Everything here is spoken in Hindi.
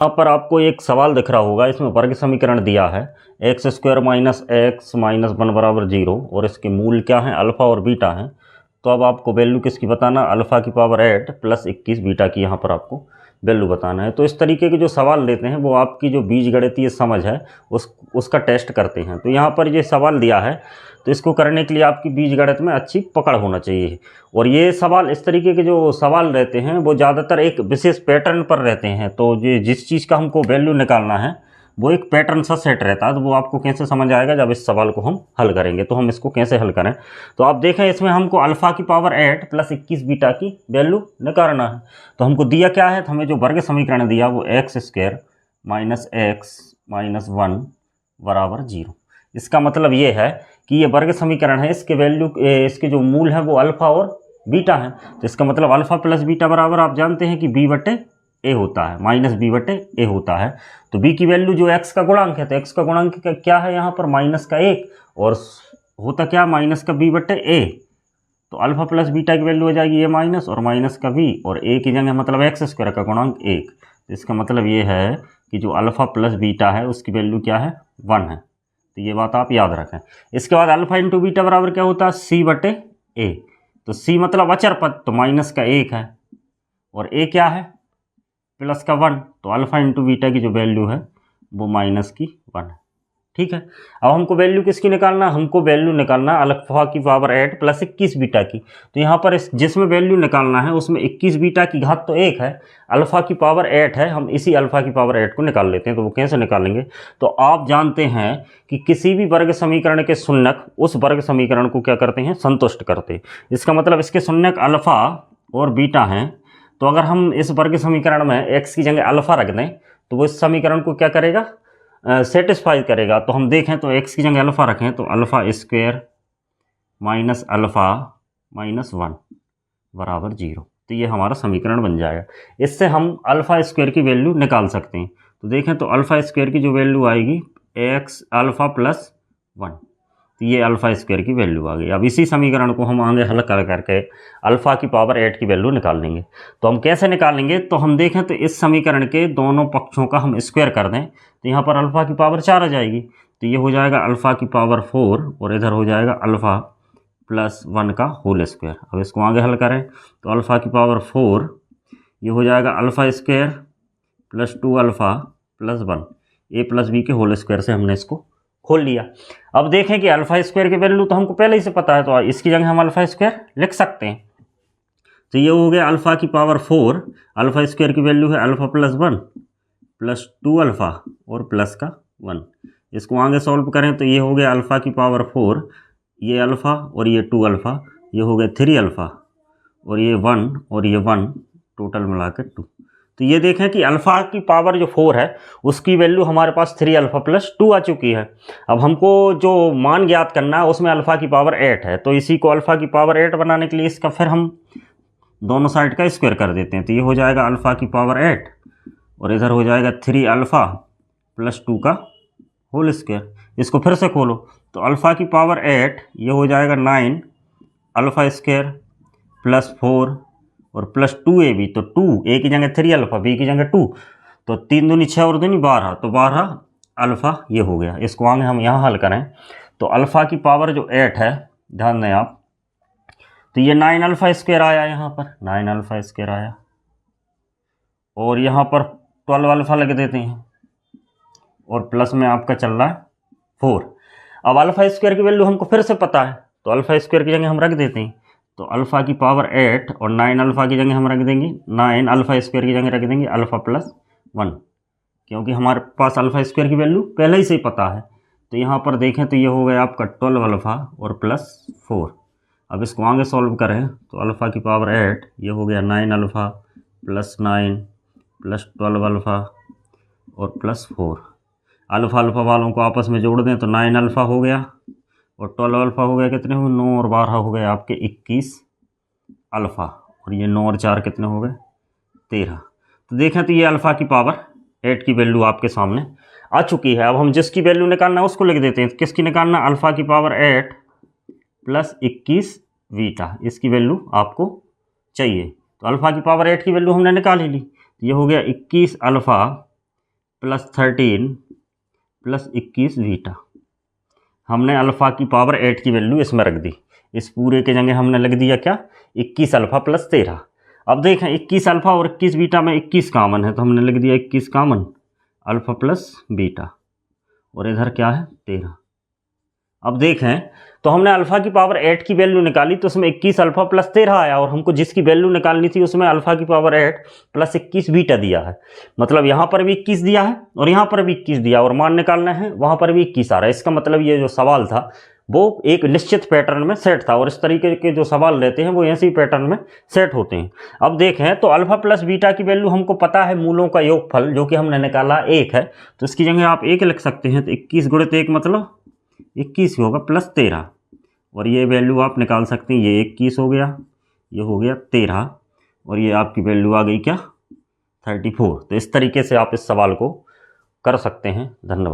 यहाँ पर आपको एक सवाल दिख रहा होगा, इसमें वर्ग समीकरण दिया है x square minus x minus 1 बराबर 0 और इसके मूल क्या हैं, अल्फ़ा और बीटा हैं। तो अब आपको वैल्यू किसकी बताना, अल्फ़ा की पावर 8 प्लस 21 बीटा की यहाँ पर आपको वैल्यू बताना है। तो इस तरीके के जो सवाल लेते हैं वो आपकी जो बीजगणितीय समझ है उसका टेस्ट करते हैं। तो यहाँ पर ये सवाल दिया है, तो इसको करने के लिए आपकी बीजगणित में अच्छी पकड़ होना चाहिए। और ये सवाल, इस तरीके के जो सवाल रहते हैं वो ज़्यादातर एक विशेष पैटर्न पर रहते हैं। तो ये जिस चीज़ का हमको वैल्यू निकालना है वो एक पैटर्न सा सेट रहता है। तो वो आपको कैसे समझ आएगा जब इस सवाल को हम हल करेंगे। तो हम इसको कैसे हल करें, तो आप देखें इसमें हमको अल्फ़ा की पावर 8 प्लस 21 बीटा की वैल्यू निकालना है। तो हमको दिया क्या है, तो हमें जो वर्ग समीकरण दिया वो x square minus x minus 1 बराबर 0। इसका मतलब ये है कि ये वर्ग समीकरण है, इसके वैल्यू इसके जो मूल हैं वो अल्फ़ा और बीटा हैं। तो इसका मतलब अल्फ़ा प्लस बीटा बराबर आप जानते हैं कि बी बटे ए होता है, माइनस बी बटे ए होता है। तो बी की वैल्यू जो एक्स का गुणांक है, तो एक्स का गुणांक क्या है यहाँ पर, माइनस का 1, और होता क्या, माइनस का बी बटे ए। तो अल्फ़ा प्लस बीटा की वैल्यू हो जाएगी ए माइनस और माइनस का बी, और ए की जगह मतलब एक्स स्क्वायर का गुणांक 1। तो इसका मतलब ये है कि जो अल्फ़ा प्लस बीटा है उसकी वैल्यू क्या है, 1 है। तो ये बात आप याद रखें। इसके बाद अल्फ़ा इंटू बीटा बराबर क्या होता है, सी बटे ए। तो सी मतलब अचर पद, तो माइनस का 1 है, और ए क्या है, प्लस का 1। तो अल्फ़ा इंटू बीटा की जो वैल्यू है वो माइनस की 1 है। ठीक है, अब हमको वैल्यू किसकी निकालना, हमको वैल्यू निकालना अल्फ़ा की पावर 8 प्लस 21 बीटा की। तो यहाँ पर जिसमें वैल्यू निकालना है उसमें 21 बीटा की घात तो 1 है, अल्फ़ा की पावर 8 है। हम इसी अल्फ़ा की पावर 8 को निकाल लेते हैं। तो वो कैसे निकालेंगे, तो आप जानते हैं कि किसी भी वर्ग समीकरण के शून्यक उस वर्ग समीकरण को क्या करते हैं, संतुष्ट करते हैं। इसका मतलब इसके शून्यक अल्फ़ा और बीटा हैं। तो अगर हम इस वर्ग समीकरण में एक्स की जगह अल्फ़ा रख दें तो वो इस समीकरण को क्या करेगा, सेटिस्फाई करेगा। तो हम देखें तो एक्स की जगह अल्फ़ा रखें तो alpha square minus alpha minus 1 बराबर 0। तो ये हमारा समीकरण बन जाएगा। इससे हम अल्फ़ा स्क्वायर की वैल्यू निकाल सकते हैं। तो देखें तो अल्फ़ा स्क्वायर की जो वैल्यू आएगी एक्स अल्फ़ा प्लस 1, तो ये अल्फ़ा स्क्वायर की वैल्यू आ गई। अब इसी समीकरण को हम आगे हल कर करके अल्फ़ा की पावर 8 की वैल्यू निकाल लेंगे। तो हम कैसे निकालेंगे, तो हम देखें तो इस समीकरण के दोनों पक्षों का हम स्क्वायर कर दें तो यहाँ पर अल्फ़ा की पावर 4 आ जाएगी। तो ये हो जाएगा अल्फ़ा की पावर 4 और इधर हो जाएगा अल्फ़ा प्लस 1 का होल स्क्वायर। अब इसको आगे हल करें तो अल्फ़ा की पावर 4 ये हो जाएगा alpha square plus 2 alpha plus 1, ए प्लस बी के होल स्क्वायर से हमने इसको खोल लिया। अब देखें कि अल्फ़ा स्क्वायर की वैल्यू तो हमको पहले ही से पता है, तो इसकी जगह हम अल्फ़ा स्क्वायर लिख सकते हैं। तो ये हो गया अल्फ़ा की पावर 4, अल्फ़ा स्क्वायर की वैल्यू है अल्फ़ा प्लस 1 प्लस 2 अल्फ़ा और प्लस का 1। इसको आगे सॉल्व करें तो ये हो गया अल्फ़ा की पावर 4, ये अल्फ़ा और ये 2 अल्फ़ा, ये हो गया 3 अल्फ़ा और ये 1 और ये 1, टोटल मिला के 2। तो ये देखें कि अल्फ़ा की पावर जो 4 है उसकी वैल्यू हमारे पास 3 अल्फ़ा प्लस 2 आ चुकी है। अब हमको जो मान ज्ञात करना है उसमें अल्फ़ा की पावर 8 है। तो इसी को अल्फ़ा की पावर 8 बनाने के लिए इसका फिर हम दोनों साइड का स्क्वायर कर देते हैं। तो ये हो जाएगा अल्फ़ा की पावर 8 और इधर हो जाएगा 3 अल्फ़ा प्लस 2 का होल स्क्वायर। इसको फिर से खोलो तो अल्फ़ा की पावर 8 ये हो जाएगा 9 अल्फ़ा स्क्वायर प्लस 4 और प्लस 2a भी। तो 2 ए की जगह 3 अल्फ़ा, बी की जगह 2, तो 3 दूनी 6 और दूनी 12, तो 12 अल्फ़ा ये हो गया। इसको आगे हम यहाँ हल करें तो अल्फ़ा की पावर जो 8 है, ध्यान दें आप, तो ये 9 अल्फ़ा स्क्वायर आया, यहाँ पर 9 अल्फ़ा स्क्वायर आया और यहाँ पर 12 अल्फ़ा लग देते हैं और प्लस में आपका चल रहा है 4। अब अल्फ़ा स्क्वायर की वैल्यू हमको फिर से पता है तो अल्फ़ा स्क्वायर की जगह हम रख देते हैं। तो अल्फ़ा की पावर 8 और 9 अल्फ़ा की जगह हम रख देंगे 9 अल्फ़ा स्क्वायर की जगह रख देंगे अल्फ़ा प्लस 1, क्योंकि हमारे पास अल्फ़ा स्क्वायर की वैल्यू पहले ही से ही पता है। तो यहाँ पर देखें तो ये हो गया आपका 12 अल्फ़ा और प्लस 4। अब इसको आगे सॉल्व करें तो अल्फ़ा की पावर 8 ये हो गया 9 अल्फ़ा प्लस 9 प्लस 12 अल्फ़ा और प्लस 4। अल्फ़ा अल्फ़ा वालों को आपस में जोड़ दें तो 9 अल्फ़ा हो गया और 12 अल्फ़ा हो गया, कितने हुए 9 और 12 हो गए आपके 21 अल्फ़ा, और ये 9 और 4 कितने हो गए 13। तो देखें तो ये अल्फ़ा की पावर 8 की वैल्यू आपके सामने आ चुकी है। अब हम जिसकी वैल्यू निकालना है उसको लिख देते हैं। किसकी निकालना, अल्फ़ा की पावर 8 प्लस 21 बीटा, इसकी वैल्यू आपको चाहिए। तो अल्फ़ा की पावर 8 की वैल्यू हमने निकाल ही ली। तो ये हो गया 21 अल्फ़ा +13 + 21 बीटा। हमने अल्फ़ा की पावर 8 की वैल्यू इसमें रख दी। इस पूरे के जगह हमने लग दिया क्या, 21 अल्फ़ा + 13। अब देखें 21 अल्फ़ा और 21 बीटा में 21 कॉमन है, तो हमने लिख दिया 21 कॉमन, अल्फ़ा + बीटा, और इधर क्या है 13। अब देखें तो हमने अल्फ़ा की पावर 8 की वैल्यू निकाली, तो उसमें 21 अल्फ़ा + 13 आया, और हमको जिसकी वैल्यू निकालनी थी उसमें अल्फ़ा की पावर 8 + 21 बीटा दिया है। मतलब यहाँ पर भी 21 दिया है और यहाँ पर भी 21 दिया, और मान निकालना है वहाँ पर भी 21 आ रहा है। इसका मतलब ये जो सवाल था वो एक निश्चित पैटर्न में सेट था, और इस तरीके के जो सवाल रहते हैं वो ऐसे ही पैटर्न में सेट होते हैं। अब देखें तो अल्फ़ा + बीटा की वैल्यू हमको पता है, मूलों का योगफल जो कि हमने निकाला 1 है, तो इसकी जगह आप 1 लिख सकते हैं। तो 21 × 1 मतलब 21 होगा +13, और ये वैल्यू आप निकाल सकते हैं। ये 21 हो गया, ये हो गया 13, और ये आपकी वैल्यू आ गई क्या 34। तो इस तरीके से आप इस सवाल को कर सकते हैं। धन्यवाद।